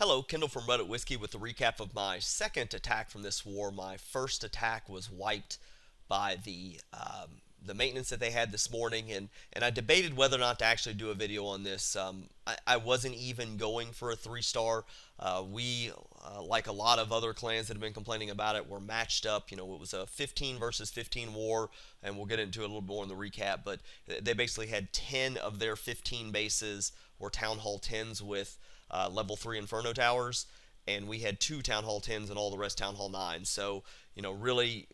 Hello, Kendall from Reddit Whiskey with a recap of my second attack from this war. My first attack was wiped by the maintenance that they had this morning, and I debated whether or not to actually do a video on this. I wasn't even going for a 3-star. Like a lot of other clans that have been complaining about it, were matched up. It was a 15 versus 15 war, and we'll get into it a little more in the recap. But they basically had 10 of their 15 bases were Town Hall 10s with level 3 Inferno Towers, and we had 2 Town Hall 10s and all the rest Town Hall 9s. So, really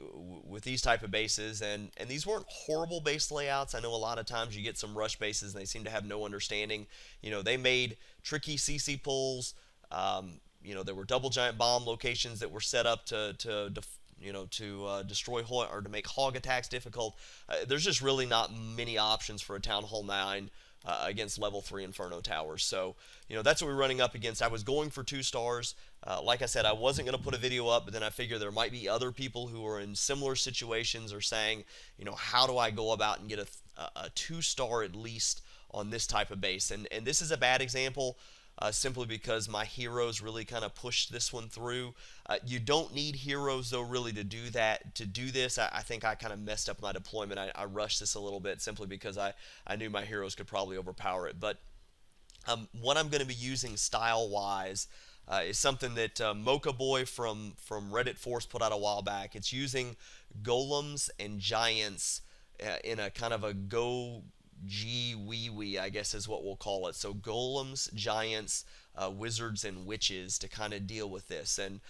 with these type of bases, and these weren't horrible base layouts. I know a lot of times you get some rush bases and they seem to have no understanding. They made tricky CC pulls. There were double giant bomb locations that were set up to destroy or to make hog attacks difficult. There's just really not many options for a Town Hall 9 against level 3 Inferno Towers. So, that's what we're running up against. I was going for 2 stars. Like I said, I wasn't going to put a video up, but then I figured there might be other people who are in similar situations or saying, how do I go about and get a 2-star at least on this type of base? And this is a bad example. Simply because my heroes really kind of pushed this one through. You don't need heroes though really to do that. To do this, I think I kind of messed up my deployment. I rushed this a little bit simply because I knew my heroes could probably overpower it. But what I'm going to be using style-wise is something that Mocha Boy from Reddit Force put out a while back. It's using golems and giants in a kind of a GoGiWiWi, I guess is what we'll call it. So golems, giants, wizards, and witches to kind of deal with this. And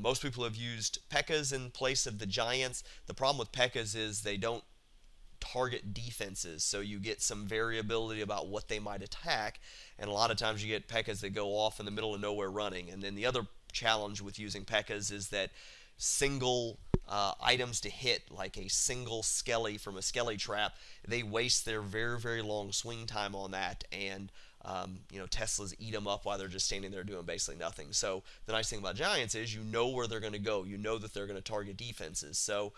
most people have used P.E.K.K.A.s in place of the giants. The problem with P.E.K.K.A.s is they don't target defenses, so you get some variability about what they might attack, and a lot of times you get P.E.K.K.A.s that go off in the middle of nowhere running. And then the other challenge with using P.E.K.K.A.s is that single items to hit, like a single skelly from a skelly trap, they waste their very, very long swing time on that, and Teslas eat them up while they're just standing there doing basically nothing. So the nice thing about giants is you know where they're going to go. You know that they're going to target defenses. So,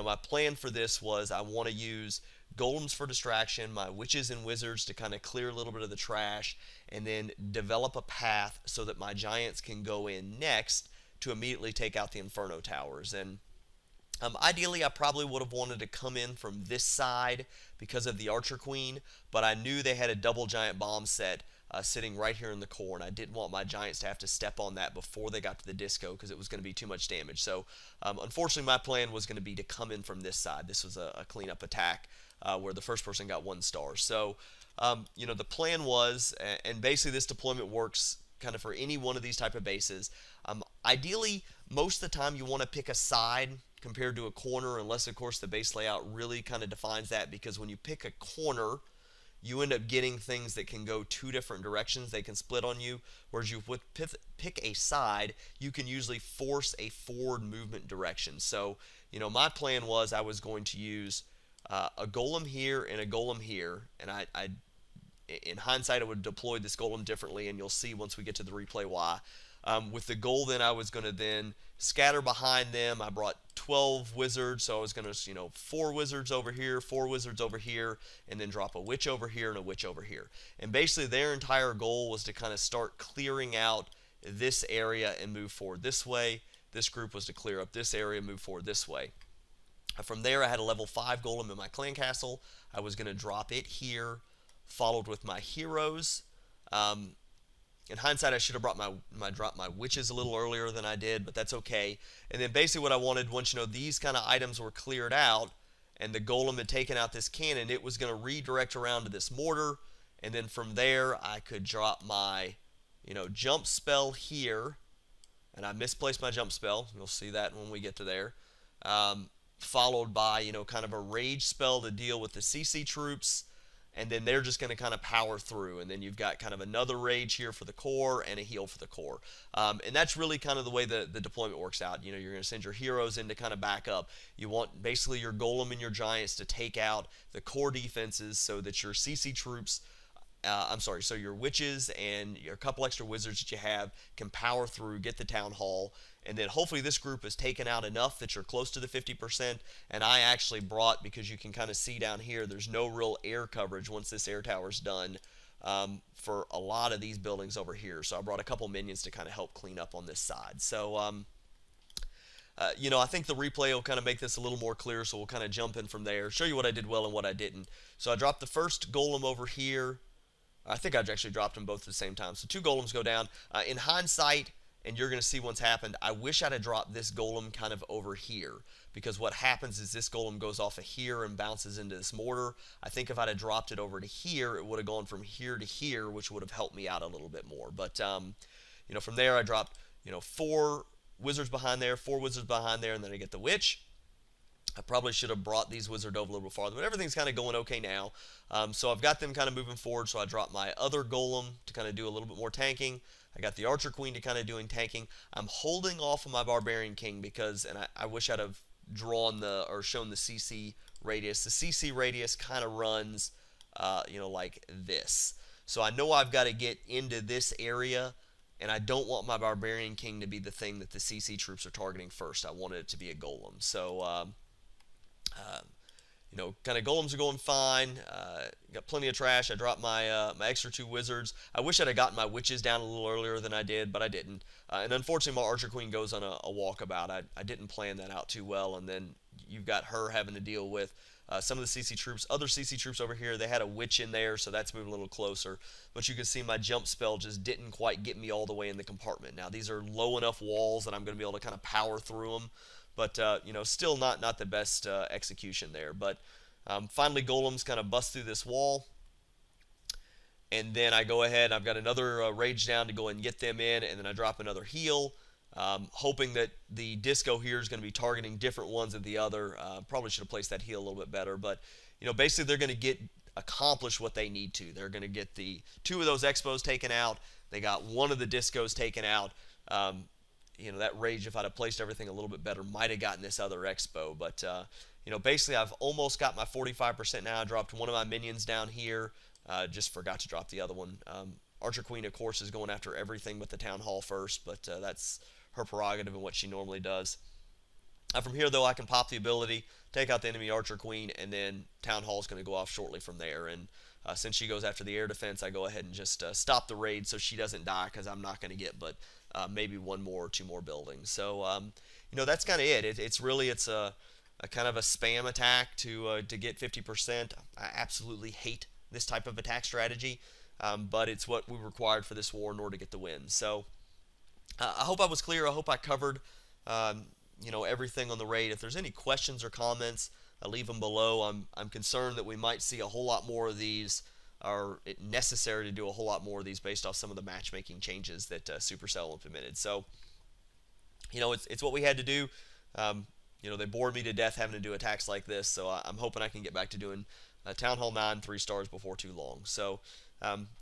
my plan for this was I want to use golems for distraction, my witches and wizards to kind of clear a little bit of the trash, and then develop a path so that my giants can go in next to immediately take out the Inferno Towers. And ideally, I probably would have wanted to come in from this side because of the Archer Queen, but I knew they had a double giant bomb set sitting right here in the core, and I didn't want my giants to have to step on that before they got to the disco because it was going to be too much damage. So, unfortunately, my plan was going to be to come in from this side. This was a cleanup attack where the first person got 1 star. So, the plan was, and basically this deployment works kind of for any one of these type of bases. Ideally, most of the time you want to pick a side compared to a corner, unless of course the base layout really kind of defines that, because when you pick a corner, you end up getting things that can go 2 different directions. They can split on you, whereas you would pick a side, you can usually force a forward movement direction. So, my plan was I was going to use a golem here and a golem here, and I in hindsight, I would have deployed this golem differently, and you'll see once we get to the replay why. With the goal, then I was going to then scatter behind them. I brought 12 wizards, so I was going to, 4 wizards over here, 4 wizards over here, and then drop a witch over here and a witch over here. And basically, their entire goal was to kind of start clearing out this area and move forward this way. This group was to clear up this area, move forward this way. From there, I had a level 5 golem in my clan castle. I was going to drop it here, followed with my heroes. In hindsight, I should have brought dropped my witches a little earlier than I did, but that's okay. And then basically what I wanted, once these kind of items were cleared out and the golem had taken out this cannon, it was going to redirect around to this mortar, and then from there I could drop my jump spell here, and I misplaced my jump spell. You'll see that when we get to there. Followed by kind of a rage spell to deal with the CC troops, and then they're just going to kind of power through, and then you've got kind of another rage here for the core and a heal for the core. And that's really kind of the way the deployment works out. You're going to send your heroes in to kind of back up. You want basically your golem and your giants to take out the core defenses so that your CC troops, so your witches and your couple extra wizards that you have can power through, get the town hall, and then hopefully this group has taken out enough that you're close to the 50%. And I actually brought, because you can kind of see down here, there's no real air coverage once this air tower's done. for a lot of these buildings over here. So I brought a couple minions to kind of help clean up on this side. So I think the replay will kind of make this a little more clear, so we'll kind of jump in from there, show you what I did well and what I didn't. So I dropped the first golem over here. I think I actually dropped them both at the same time. So 2 golems go down. In hindsight, and you're going to see what's happened, I wish I'd have dropped this golem kind of over here, because what happens is this golem goes off of here and bounces into this mortar. I think if I'd have dropped it over to here, it would have gone from here to here, which would have helped me out a little bit more. But from there I dropped 4 wizards behind there, 4 wizards behind there, and then I get the witch. I probably should have brought these wizards over a little farther, but everything's kind of going okay now. So I've got them kind of moving forward, so I dropped my other golem to kind of do a little bit more tanking. I got the archer queen to kind of doing tanking. I'm holding off on my barbarian king because, and I wish I'd have drawn or shown the CC radius. The CC radius kind of runs, like this. So I know I've got to get into this area, and I don't want my barbarian king to be the thing that the CC troops are targeting first. I wanted it to be a golem. So kind of golems are going fine. Got plenty of trash. I dropped my extra 2 wizards. I wish I'd have gotten my witches down a little earlier than I did, but I didn't. And unfortunately, my archer queen goes on a walkabout. I didn't plan that out too well, and then you've got her having to deal with some of the CC troops. Other CC troops over here, they had a witch in there, so that's moving a little closer. But you can see my jump spell just didn't quite get me all the way in the compartment. Now, these are low enough walls that I'm going to be able to kind of power through them. But, still not the best execution there. But finally, golems kind of bust through this wall. And then I go ahead, I've got another rage down to go and get them in. And then I drop another heal, hoping that the disco here is going to be targeting different ones than the other. Probably should have placed that heal a little bit better. But, basically they're going to accomplish what they need to. They're going to get the 2 of those expos taken out. They got 1 of the discos taken out. That rage, if I'd have placed everything a little bit better, might have gotten this other expo. But, basically I've almost got my 45% now. I dropped 1 of my minions down here. Just forgot to drop the other one. Archer Queen, of course, is going after everything but the Town Hall first, but that's her prerogative and what she normally does. From here, though, I can pop the ability, take out the enemy Archer Queen, and then Town Hall is going to go off shortly from there. And since she goes after the air defense, I go ahead and just stop the raid so she doesn't die, because I'm not going to get but maybe 1 more or 2 more buildings. So, that's kind of it. It's a kind of a spam attack to get 50%. I absolutely hate this type of attack strategy, but it's what we required for this war in order to get the win. So, I hope I was clear. I hope I covered, everything on the raid. If there's any questions or comments, leave them below. I'm concerned that we might see a whole lot more of these, or it necessary to do a whole lot more of these based off some of the matchmaking changes that Supercell implemented. So, it's what we had to do. They bored me to death having to do attacks like this, so I'm hoping I can get back to doing Town Hall 9 3 stars before too long. So,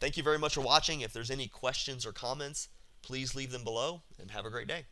thank you very much for watching. If there's any questions or comments, please leave them below, and have a great day.